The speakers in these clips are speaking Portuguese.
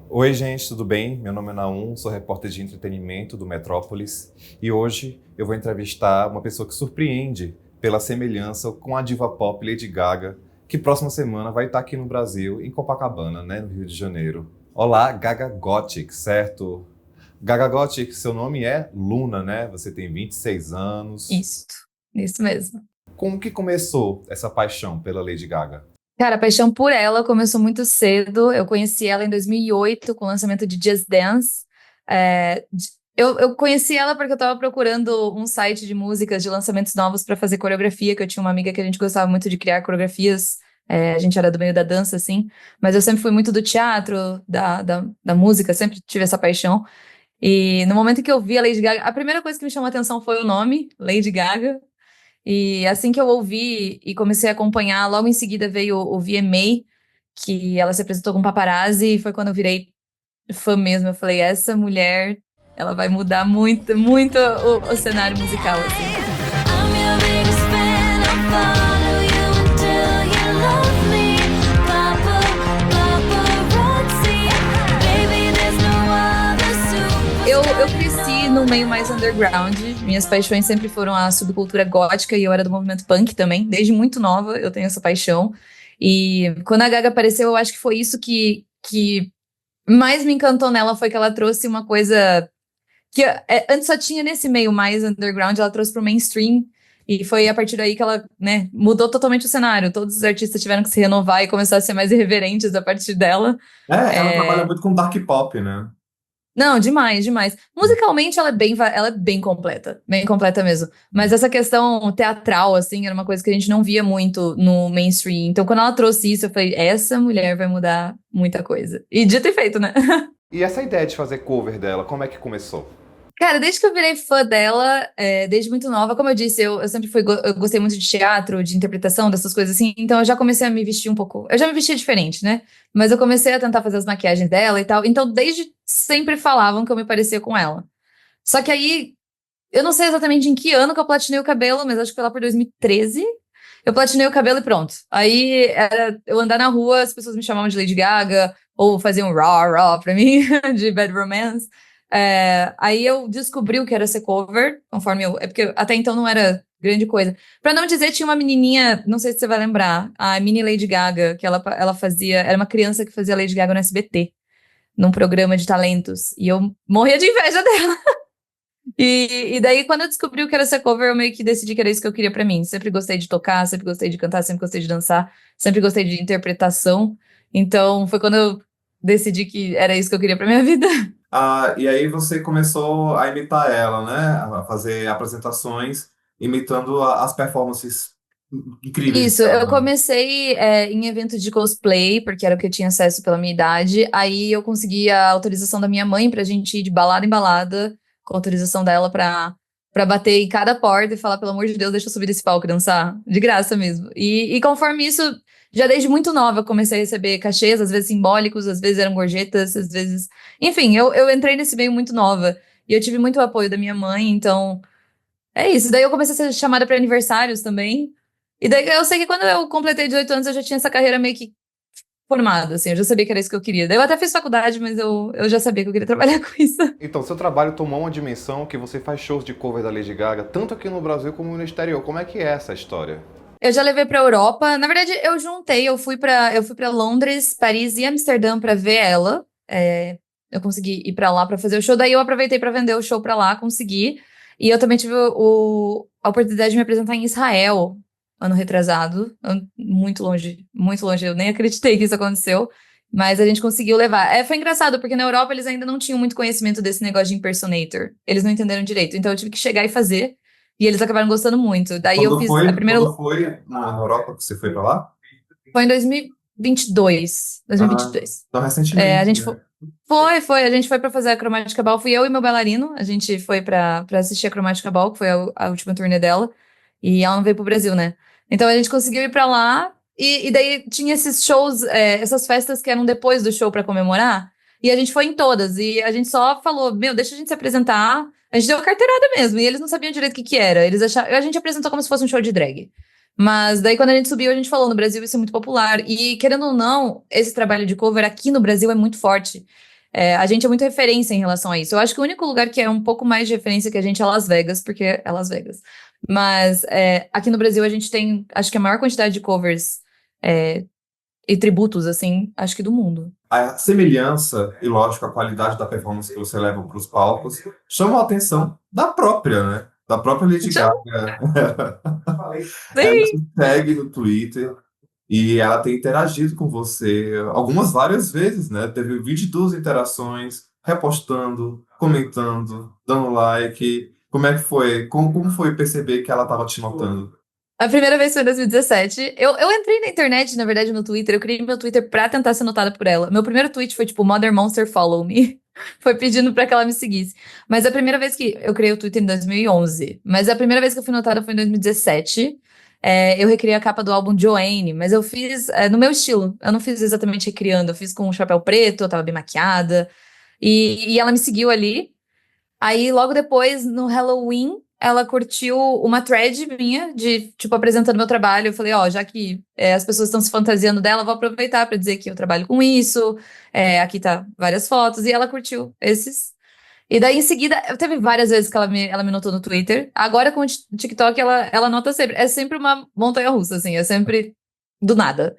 Oi, gente, tudo bem? Meu nome é Naum, sou repórter de entretenimento do Metrópolis e hoje eu vou entrevistar uma pessoa que surpreende pela semelhança com a diva pop Lady Gaga, que próxima semana vai estar aqui no Brasil, em Copacabana, né, no Rio de Janeiro. Olá, Gaga Gothic, certo? Gaga Gothic, seu nome é Luna, né? Você tem 26 anos. Isso mesmo. Como que começou essa paixão pela Lady Gaga? Cara, a paixão por ela começou muito cedo. Eu conheci ela em 2008, com o lançamento de Just Dance. Eu conheci ela porque eu estava procurando um site de músicas de lançamentos novos para fazer coreografia, que eu tinha uma amiga que a gente gostava muito de criar coreografias. A gente era do meio da dança, assim. Mas eu sempre fui muito do teatro, da música, sempre tive essa paixão. E no momento que eu vi a Lady Gaga, a primeira coisa que me chamou a atenção foi o nome, Lady Gaga. E assim que eu ouvi e comecei a acompanhar, logo em seguida veio o VMA, que ela se apresentou com paparazzi, e foi quando eu virei fã mesmo. Eu falei, essa mulher, ela vai mudar muito, muito o cenário musical, assim. I'm your biggest fan. I'll follow you until you love me. Paparazzi. Baby, there's no other Eu superstar cresci no meio mais underground, minhas paixões sempre foram a subcultura gótica e eu era do movimento punk também, desde muito nova eu tenho essa paixão. E quando a Gaga apareceu, eu acho que foi isso que mais me encantou nela, foi que ela trouxe uma coisa que antes só tinha nesse meio mais underground, ela trouxe pro mainstream, e foi a partir daí que ela, né, mudou totalmente o cenário. Todos os artistas tiveram que se renovar e começar a ser mais irreverentes a partir dela. Ela trabalha É, muito com dark pop, né? Não, demais, demais. Musicalmente ela é bem completa mesmo. Mas essa questão teatral, assim, era uma coisa que a gente não via muito no mainstream. Então, quando ela trouxe isso, eu falei, essa mulher vai mudar muita coisa. E dito e feito, né? E essa ideia de fazer cover dela, como é que começou? Cara, desde que eu virei fã dela, desde muito nova, como eu disse, eu sempre eu gostei muito de teatro, de interpretação, dessas coisas assim, então eu já comecei a me vestir um pouco. Eu já me vestia diferente, né? Mas eu comecei a tentar fazer as maquiagens dela e tal. Então, desde sempre falavam que eu me parecia com ela. Só que aí, eu não sei exatamente em que ano que eu platinei o cabelo, mas acho que foi lá por 2013. Eu platinei o cabelo e pronto. Aí era eu andar na rua, as pessoas me chamavam de Lady Gaga, ou faziam raw, raw pra mim, de Bad Romance. Aí eu descobri o que era ser cover, conforme eu. É porque até então não era grande coisa. Pra não dizer, tinha uma menininha, não sei se você vai lembrar, a mini Lady Gaga, que ela fazia. Era uma criança que fazia Lady Gaga no SBT, num programa de talentos. E eu morria de inveja dela. E daí, quando eu descobri o que era ser cover, eu meio que decidi que era isso que eu queria pra mim. Sempre gostei de tocar, sempre gostei de cantar, sempre gostei de dançar, sempre gostei de interpretação. Então, foi quando eu decidi que era isso que eu queria pra minha vida. E aí você começou a imitar ela, né? A fazer apresentações imitando as performances incríveis Isso, dela, eu né? comecei em eventos de cosplay, porque era o que eu tinha acesso pela minha idade. Aí eu consegui a autorização da minha mãe pra gente ir de balada em balada, com a autorização dela pra bater em cada porta e falar, pelo amor de Deus, deixa eu subir desse palco e dançar. De graça mesmo. E conforme isso, já desde muito nova, eu comecei a receber cachês, às vezes simbólicos, às vezes eram gorjetas, às vezes. Enfim, eu entrei nesse meio muito nova. E eu tive muito apoio da minha mãe, então. É isso. Daí eu comecei a ser chamada pra aniversários também. E daí eu sei que quando eu completei 18 anos, eu já tinha essa carreira meio que formada, assim. Eu já sabia que era isso que eu queria. Daí eu até fiz faculdade, mas eu já sabia que eu queria trabalhar com isso. Então, seu trabalho tomou uma dimensão que você faz shows de cover da Lady Gaga, tanto aqui no Brasil como no exterior. Como é que é essa história? Eu já levei pra Europa. Na verdade, eu juntei. Eu fui para Londres, Paris e Amsterdã pra ver ela. Eu consegui ir pra lá pra fazer o show. Daí eu aproveitei pra vender o show pra lá, consegui. E eu também tive a oportunidade de me apresentar em Israel, ano retrasado. Muito longe, muito longe. Eu nem acreditei que isso aconteceu. Mas a gente conseguiu levar. Foi engraçado, porque na Europa eles ainda não tinham muito conhecimento desse negócio de impersonator. Eles não entenderam direito. Então eu tive que chegar e fazer. E eles acabaram gostando muito. Daí eu fiz a primeira. Quando foi na Europa que você foi pra lá? Foi em 2022. Ah, 2022. então A recentemente, gente né? foi. A gente foi pra fazer a Cromática Ball. Fui eu e meu bailarino. A gente foi pra assistir a Cromática Ball, que foi a última turnê dela. E ela não veio pro Brasil, né? Então a gente conseguiu ir pra lá. E daí tinha esses shows, essas festas que eram depois do show pra comemorar. E a gente foi em todas. E a gente só falou: Meu, deixa a gente se apresentar. A gente deu a carteirada mesmo. E eles não sabiam direito o que que era. Eles acharam. A gente apresentou como se fosse um show de drag. Mas daí, quando a gente subiu, a gente falou: no Brasil isso é muito popular. E, querendo ou não, esse trabalho de cover aqui no Brasil é muito forte. A gente é muito referência em relação a isso. Eu acho que o único lugar que é um pouco mais de referência que a gente é Las Vegas, porque é Las Vegas. Mas aqui no Brasil a gente tem, acho que a maior quantidade de covers e tributos, assim, acho que do mundo. A semelhança e, lógico, a qualidade da performance que você leva para os palcos chamam a atenção da própria, né? Da própria Lady Então, Gaga. Ela sim. te segue no Twitter e ela tem interagido com você várias vezes, né? Teve 22 interações, repostando, comentando, dando like. Como é que foi? Como foi perceber que ela estava te notando? A primeira vez foi em 2017. Eu entrei na internet, na verdade, no Twitter. Eu criei meu Twitter pra tentar ser notada por ela. Meu primeiro tweet foi tipo, Mother Monster follow me. Foi pedindo pra que ela me seguisse. Mas a primeira vez que eu criei o Twitter em 2011. Mas a primeira vez que eu fui notada foi em 2017. Eu recriei a capa do álbum Joanne, mas eu fiz no meu estilo. Eu não fiz exatamente recriando. Eu fiz com um chapéu preto, eu tava bem maquiada. E ela me seguiu ali. Aí, logo depois, no Halloween, ela curtiu uma thread minha de, tipo, apresentando meu trabalho. Eu falei, ó, já que as pessoas estão se fantasiando dela, vou aproveitar pra dizer que eu trabalho com isso. Aqui tá várias fotos. E ela curtiu esses. E daí, em seguida, eu teve várias vezes que ela me notou no Twitter. Agora, com o TikTok, ela nota sempre. É sempre uma montanha-russa, assim. É sempre do nada.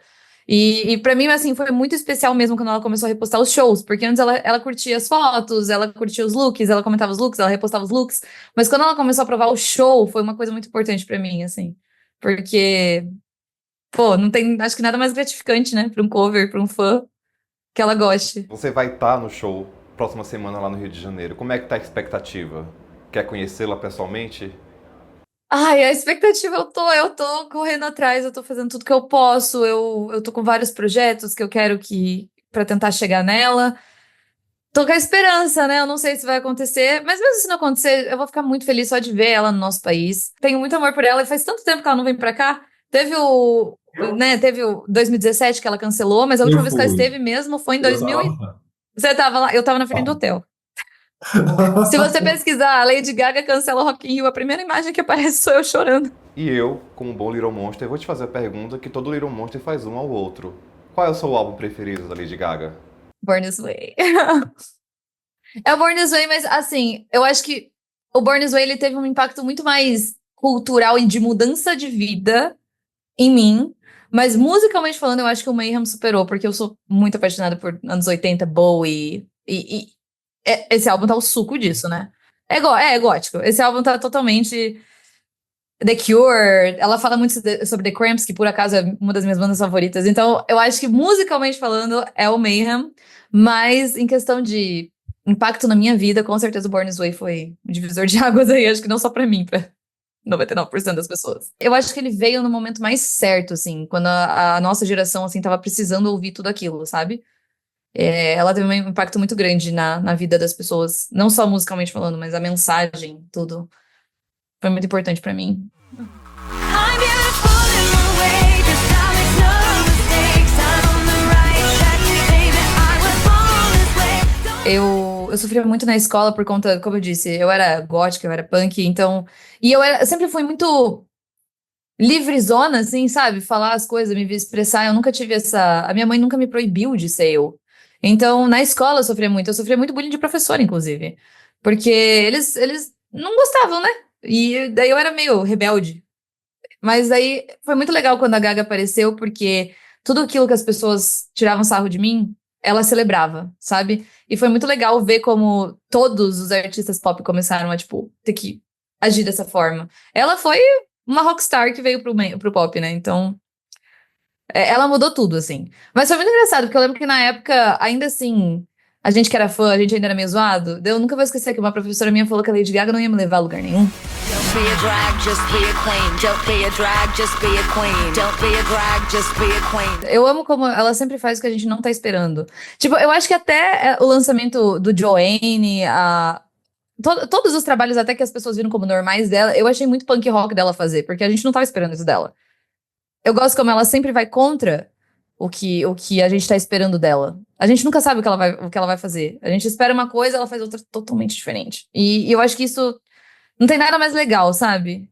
E pra mim, assim, foi muito especial mesmo quando ela começou a repostar os shows, porque antes ela curtia as fotos, ela curtia os looks, ela comentava os looks, ela repostava os looks, mas quando ela começou a provar o show, foi uma coisa muito importante pra mim, assim, porque, pô, não tem, acho que nada mais gratificante, né, pra um cover, pra um fã, que ela goste. Você vai estar no show próxima semana lá no Rio de Janeiro. Como é que tá a expectativa? Quer conhecê-la pessoalmente? Ai, a expectativa eu tô correndo atrás, eu tô fazendo tudo que eu posso, eu tô com vários projetos que eu quero pra tentar chegar nela. Tô com a esperança, né? Eu não sei se vai acontecer, mas mesmo se não acontecer, eu vou ficar muito feliz só de ver ela no nosso país. Tenho muito amor por ela e faz tanto tempo que ela não vem pra cá. Teve o 2017 que ela cancelou, mas a Eu última vez que ela fui. esteve mesmo foi em Eu 2000 tava. Você tava lá? Eu tava na frente do hotel. Se você pesquisar, a Lady Gaga cancela o Rock in Rio, a primeira imagem que aparece sou eu chorando. E eu, como um bom Little Monster, vou te fazer a pergunta que todo Little Monster faz um ao outro. Qual é o seu álbum preferido da Lady Gaga? Born This Way. É o Born This Way, mas assim, eu acho que o Born This Way ele teve um impacto muito mais cultural e de mudança de vida em mim. Mas musicalmente falando, eu acho que o Mayhem superou, porque eu sou muito apaixonada por anos 80, Bowie. Esse álbum tá o suco disso, né? É gótico. Esse álbum tá totalmente. The Cure, ela fala muito sobre The Cramps, que por acaso é uma das minhas bandas favoritas. Então, eu acho que musicalmente falando é o Mayhem, mas em questão de impacto na minha vida, com certeza o Born This Way foi um divisor de águas aí, acho que não só pra mim, pra 99% das pessoas. Eu acho que ele veio no momento mais certo, assim, quando a nossa geração, assim, tava precisando ouvir tudo aquilo, sabe? Ela teve um impacto muito grande na vida das pessoas, não só musicalmente falando, mas a mensagem, tudo. Foi muito importante pra mim. I'm beautiful in my way, 'cause I make no mistakes. I'm on the right track, baby. I was born this way. Eu sofria muito na escola por conta, como eu disse, eu era gótica, eu era punk, então. E eu sempre fui muito livrezona, assim, sabe? Falar as coisas, me expressar. Eu nunca tive essa. A minha mãe nunca me proibiu de ser eu. Então, na escola eu sofria muito. Eu sofria muito bullying de professor, inclusive. Porque eles não gostavam, né? E daí eu era meio rebelde. Mas aí foi muito legal quando a Gaga apareceu, porque tudo aquilo que as pessoas tiravam sarro de mim, ela celebrava, sabe? E foi muito legal ver como todos os artistas pop começaram a, tipo, ter que agir dessa forma. Ela foi uma rockstar que veio pro pop, né? Então, ela mudou tudo, assim. Mas foi muito engraçado, porque eu lembro que na época, ainda assim, a gente que era fã, a gente ainda era meio zoado. Eu nunca vou esquecer que uma professora minha falou que a Lady Gaga não ia me levar a lugar nenhum. Don't be a drag, just be a queen. Don't be a drag, just be a queen. Don't be a drag, just be a queen. Eu amo como ela sempre faz o que a gente não tá esperando. Tipo, eu acho que até o lançamento do Joanne, todos os trabalhos até que as pessoas viram como normais dela, eu achei muito punk rock dela fazer, porque a gente não tava esperando isso dela. Eu gosto como ela sempre vai contra o que a gente tá esperando dela. A gente nunca sabe o que ela vai fazer. A gente espera uma coisa, ela faz outra totalmente diferente. E eu acho que isso não tem nada mais legal, sabe?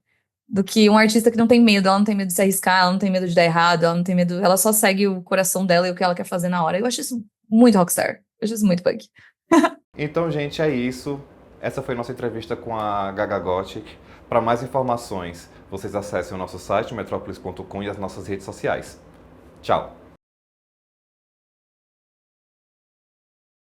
Do que um artista que não tem medo. Ela não tem medo de se arriscar, ela não tem medo de dar errado, ela não tem medo. Ela só segue o coração dela e o que ela quer fazer na hora. Eu acho isso muito rockstar. Eu acho isso muito punk. Então, gente, é isso. Essa foi nossa entrevista com a Gaga Gothic. Para mais informações, vocês acessem o nosso site, metropolis.com, e as nossas redes sociais. Tchau!